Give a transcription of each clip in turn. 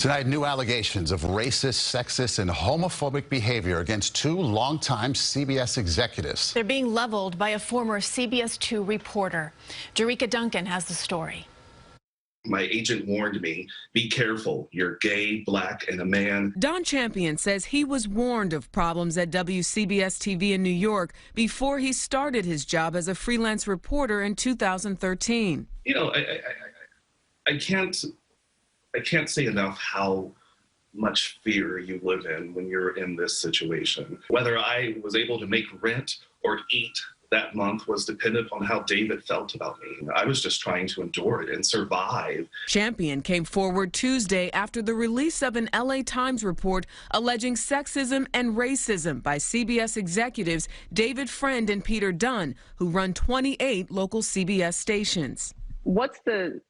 Tonight, new allegations of racist, sexist, and homophobic behavior against two longtime CBS executives. They're being leveled by a former CBS2 reporter. Jericka Duncan has the story. My agent warned me, be careful, you're gay, black, and a man. Don Champion says he was warned of problems at WCBS-TV in New York before he started his job as a freelance reporter in 2013. You know, I can't say enough how much fear you live in when you're in this situation. Whether I was able to make rent or eat that month was dependent on how David felt about me. I was just trying to endure it and survive. Champion came forward Tuesday after the release of an LA Times report alleging sexism and racism by CBS executives David Friend and Peter Dunn, who run 28 local CBS stations. What's the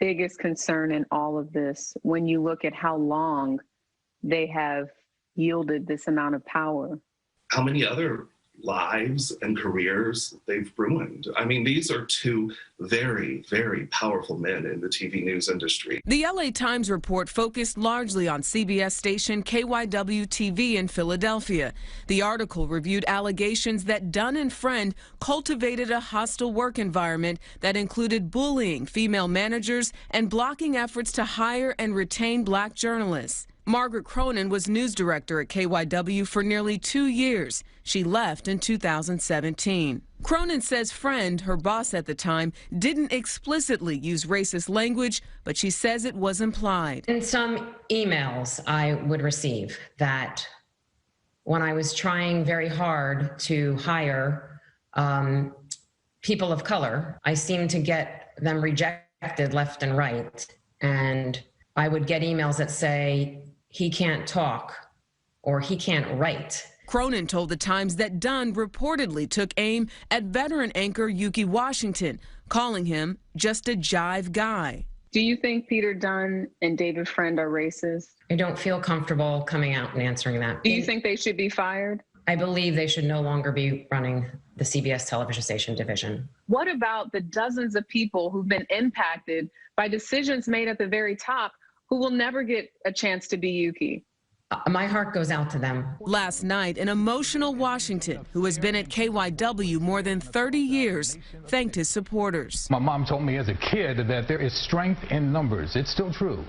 biggest concern in all of this when you look at how long they have yielded this amount of power? How many other lives and careers they've ruined? I mean, these are two very, very powerful men in the TV news industry. The LA Times report focused largely on CBS station KYW-TV in Philadelphia. The article reviewed allegations that Dunn and Friend cultivated a hostile work environment that included bullying female managers and blocking efforts to hire and retain black journalists. Margaret Cronin was news director at KYW for nearly 2 years. She left in 2017. Cronin says Friend, her boss at the time, didn't explicitly use racist language, but she says it was implied. In some emails I would receive that when I was trying very hard to hire people of color, I seemed to get them rejected left and right. And I would get emails that say, he can't talk or he can't write. Cronin told the Times that Dunn reportedly took aim at veteran anchor Yuki Washington, calling him just a jive guy. Do you think Peter Dunn and David Friend are racist? I don't feel comfortable coming out and answering that. Do you think they should be fired? I believe they should no longer be running the CBS television station division. What about the dozens of people who've been impacted by decisions made at the very top who will never get a chance to be Yuki? My heart goes out to them. Last night, an emotional Washington, who has been at KYW more than 30 years, thanked his supporters. My mom told me as a kid that there is strength in numbers. It's still true.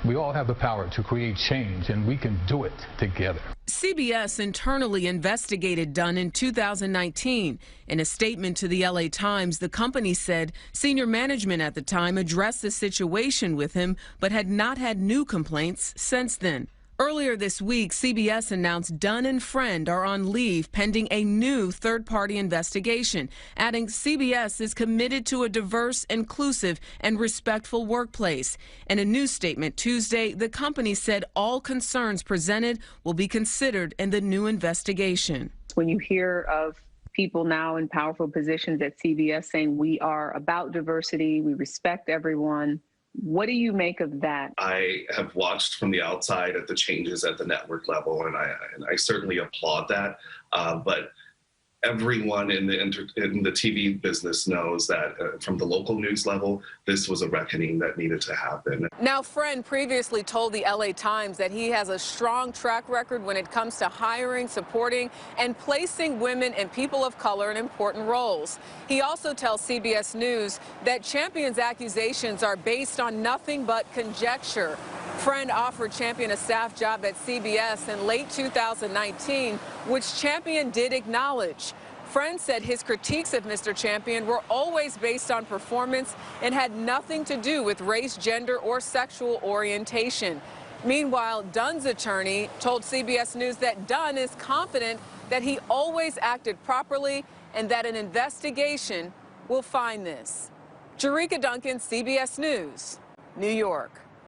We all have the power to create change, and we can do it together. CBS internally investigated Dunn in 2019. In a statement to the LA Times, the company said senior management at the time addressed the situation with him, but had not had new complaints since then. Earlier this week, CBS announced Dunn and Friend are on leave pending a new third-party investigation, adding CBS is committed to a diverse, inclusive, and respectful workplace. In a news statement Tuesday, the company said all concerns presented will be considered in the new investigation. When you hear of people now in powerful positions at CBS saying we are about diversity, we respect everyone, what do you make of that? I have watched from the outside at the changes at the network level, and I certainly applaud that. But everyone in the TV business knows that from the local news level, this was a reckoning that needed to happen. Now, Friend previously told the LA Times that he has a strong track record when it comes to hiring, supporting, and placing women and people of color in important roles. He also tells CBS News that Champion's accusations are based on nothing but conjecture. Friend offered Champion a staff job at CBS in late 2019, which Champion did acknowledge. Friend said his critiques of Mr. Champion were always based on performance and had nothing to do with race, gender, or sexual orientation. Meanwhile, Dunn's attorney told CBS News that Dunn is confident that he always acted properly and that an investigation will find this. Jericka Duncan, CBS News, New York.